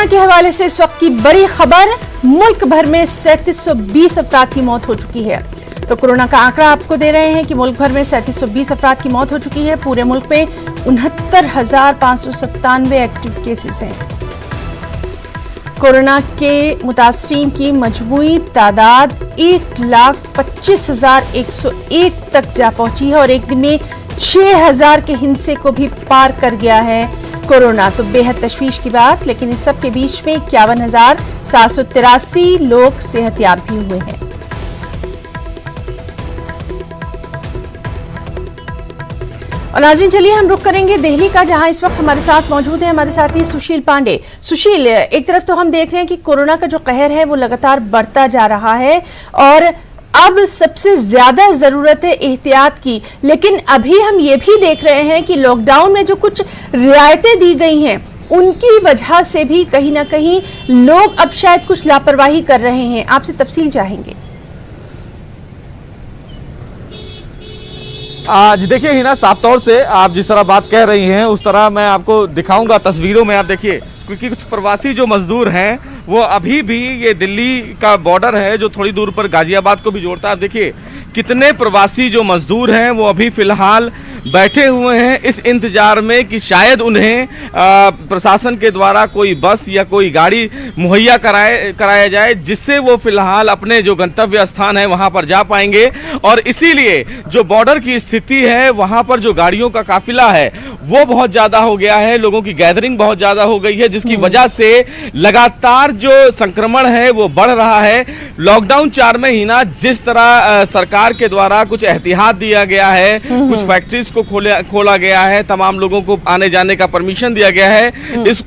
के हवाले से इस वक्त की बड़ी खबर, मुल्क भर में 3720 अफराद की मौत हो चुकी है। तो कोरोना का आंकड़ा आपको दे रहे हैं कि मुल्क भर में 3720 अफराद की मौत हो चुकी है। पूरे मुल्क में 69,597 एक्टिव केसेस हैं। कोरोना के मुतासरीन की मजमूई तादाद 1,25,101 तक जा पहुंची है और एक दिन में 6,000 के हिंसे को भी पार कर गया है कोरोना। तो बेहद तशवीश की बात, लेकिन इस सब के बीच में 51,783 लोग सेहतयाब भी हुए हैं। और नाज़रीन, चलिए हम रुख करेंगे दिल्ली का, जहां इस वक्त हमारे साथ मौजूद है हमारे साथी सुशील पांडे। सुशील, एक तरफ तो हम देख रहे हैं कि कोरोना का जो कहर है वो लगातार बढ़ता जा रहा है और अब सबसे ज्यादा जरूरत है एहतियात की, लेकिन अभी हम ये भी देख रहे हैं कि लॉकडाउन में जो कुछ रियायतें दी गई हैं उनकी वजह से भी कहीं ना कहीं लोग अब शायद कुछ लापरवाही कर रहे हैं। आपसे तफसील चाहेंगे। आज देखिए हिना, साफ तौर से आप जिस तरह बात कह रही हैं उस तरह मैं आपको दिखाऊंगा तस्वीरों में। आप देखिए, क्योंकि कुछ प्रवासी जो मजदूर हैं वो अभी भी, ये दिल्ली का बॉर्डर है जो थोड़ी दूर पर गाजियाबाद को भी जोड़ता है। आप देखिए कितने प्रवासी जो मजदूर हैं वो अभी फिलहाल बैठे हुए हैं इस इंतजार में कि शायद उन्हें प्रशासन के द्वारा कोई बस या कोई गाड़ी मुहैया कराया जाए, जिससे वो फिलहाल अपने जो गंतव्य स्थान है वहां पर जा पाएंगे। और इसीलिए जो बॉर्डर की स्थिति है वहां पर जो गाड़ियों का काफिला है वो बहुत ज्यादा हो गया है, लोगों की गैदरिंग बहुत ज्यादा हो गई है, जिसकी वजह से लगातार जो संक्रमण है वो बढ़ रहा है। लॉकडाउन 4 में ही ना जिस तरह सरकार के द्वारा कुछ एहतियात दिया गया है, कुछ फैक्ट्रीज को खोला गया है, तमाम लोगों को आने जाने का परमिशन दिया गया है,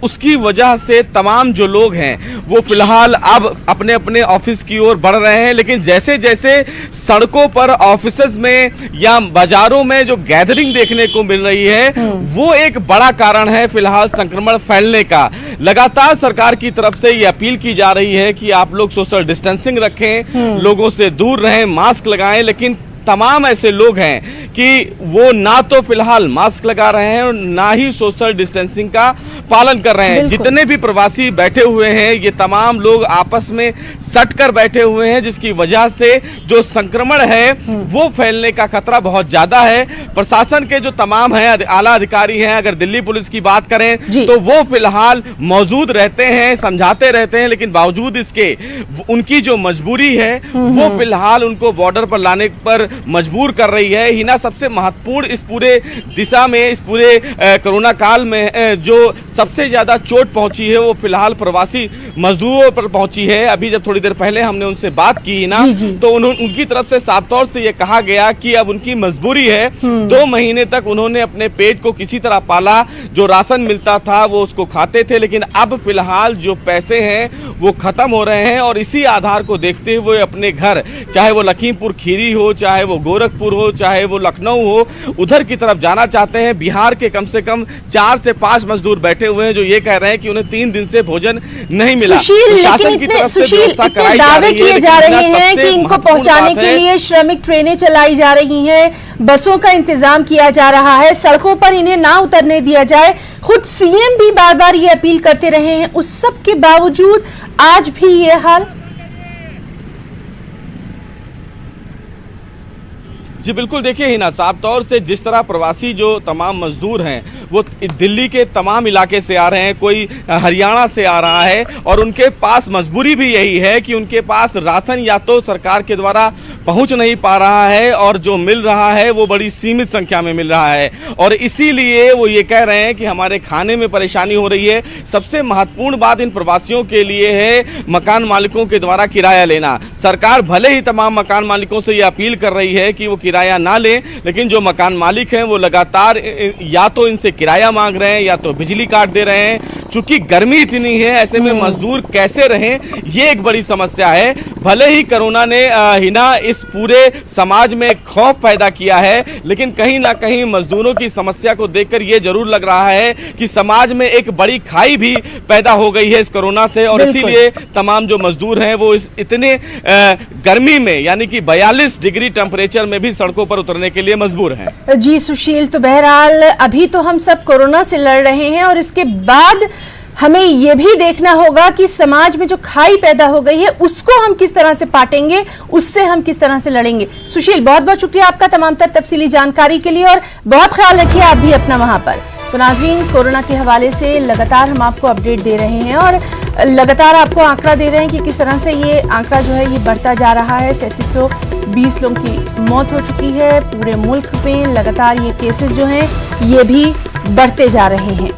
उसकी वजह से तमाम जो लोग हैं वो फिलहाल अब अपने अपने ऑफिस की ओर बढ़ रहे हैं। लेकिन जैसे जैसे सड़कों पर, ऑफिसेज में या बाजारों में जो गैदरिंग देखने को मिल रही है वो एक बड़ा कारण है फिलहाल संक्रमण फैलने का। लगातार सरकार की तरफ से ये अपील की जा रही है कि आप लोग सोशल डिस्टेंसिंग रखें, लोगों से दूर रहें, मास्क लगाएं, लेकिन तमाम ऐसे लोग हैं कि वो ना तो फिलहाल मास्क लगा रहे हैं और ना ही सोशल डिस्टेंसिंग का पालन कर रहे हैं। जितने भी प्रवासी बैठे हुए हैं ये तमाम लोग आपस में सट कर बैठे हुए हैं, जिसकी वजह से जो संक्रमण है वो फैलने का खतरा बहुत ज्यादा है। प्रशासन के जो तमाम हैं आला अधिकारी हैं, अगर दिल्ली पुलिस की बात करें तो वो फिलहाल मौजूद रहते हैं, समझाते रहते हैं, लेकिन बावजूद इसके उनकी जो मजबूरी है वो फिलहाल उनको बॉर्डर पर लाने पर मजबूर कर रही है। हिना, सबसे महत्वपूर्ण इस पूरे दिशा में, इस पूरे कोरोना काल में जो सबसे ज्यादा चोट पहुंची है वो फिलहाल प्रवासी मजदूरों पर पहुंची है। अभी जब थोड़ी देर पहले हमने उनसे बात की ना तो उनकी तरफ से साफ तौर से ये कहा गया कि अब उनकी मजबूरी है। 2 महीने तक उन्होंने अपने पेट को किसी तरह पाला, जो राशन मिलता था वो उसको खाते थे, लेकिन अब फिलहाल जो पैसे हैं वो खत्म हो रहे हैं और इसी आधार को देखते हुए अपने घर, चाहे वो लखीमपुर खीरी हो, चाहे वो गोरखपुर हो, चाहे वो लखनऊ हो, उधर की तरफ जाना चाहते हैं। बिहार के कम से कम 4 से 5 मजदूर बैठे हुए हैं जो ये कह रहे हैं कि उन्हें 3 दिन से भोजन नहीं मिला। सुशील, इतने दावे किए जा रहे हैं कि इनको पहुंचाने के लिए श्रमिक ट्रेनें चलाई जा रही हैं, बसों का इंतजाम किया जा रहा है, सड़कों पर इन्हें ना उतरने दिया जाए। खुद सीएम भी बार बार ये अपील करते रहे हैं, उस सब के बावजूद आज भी ये हाल। जी बिल्कुल, देखिए हिना, साफ तौर से जिस तरह प्रवासी जो तमाम मजदूर हैं वो दिल्ली के तमाम इलाके से आ रहे हैं, कोई हरियाणा से आ रहा है और उनके पास मजबूरी भी यही है कि उनके पास राशन या तो सरकार के द्वारा पहुंच नहीं पा रहा है और जो मिल रहा है वो बड़ी सीमित संख्या में मिल रहा है और इसीलिए वो ये कह रहे हैं कि हमारे खाने में परेशानी हो रही है। सबसे महत्वपूर्ण बात इन प्रवासियों के लिए है मकान मालिकों के द्वारा किराया लेना। सरकार भले ही तमाम मकान मालिकों से ये अपील कर रही है कि वो किराया ना लें, लेकिन जो मकान मालिक हैं वो लगातार या तो इनसे किराया मांग रहे हैं या तो बिजली काट दे रहे हैं। चूंकि गर्मी इतनी है, ऐसे में मजदूर कैसे रहें, ये एक बड़ी समस्या है। भले ही कोरोना ने हिना इस पूरे समाज में खौफ पैदा किया है, लेकिन कहीं ना कहीं मजदूरों की समस्या को देखकर यह जरूर लग रहा है कि समाज में एक बड़ी खाई भी पैदा हो गई है इस कोरोना से और इसीलिए तमाम जो मजदूर हैं वो इस इतने गर्मी में, यानी कि 42 डिग्री टेम्परेचर में भी सड़कों पर उतरने के लिए मजबूर हैं। जी सुशील, तो बहरहाल अभी तो हम सब कोरोना से लड़ रहे हैं और इसके बाद हमें ये भी देखना होगा कि समाज में जो खाई पैदा हो गई है उसको हम किस तरह से पाटेंगे, उससे हम किस तरह से लड़ेंगे। सुशील, बहुत बहुत शुक्रिया आपका तमाम तर तफसीली जानकारी के लिए, और बहुत ख्याल रखिए आप भी अपना वहां पर। तो नाज़रीन, कोरोना के हवाले से लगातार हम आपको अपडेट दे रहे हैं और लगातार आपको आंकड़ा दे रहे हैं कि किस तरह से ये आंकड़ा जो है ये बढ़ता जा रहा है। 3720 लोगों की मौत हो चुकी है। पूरे मुल्क में लगातार ये केसेस जो हैं ये भी बढ़ते जा रहे हैं।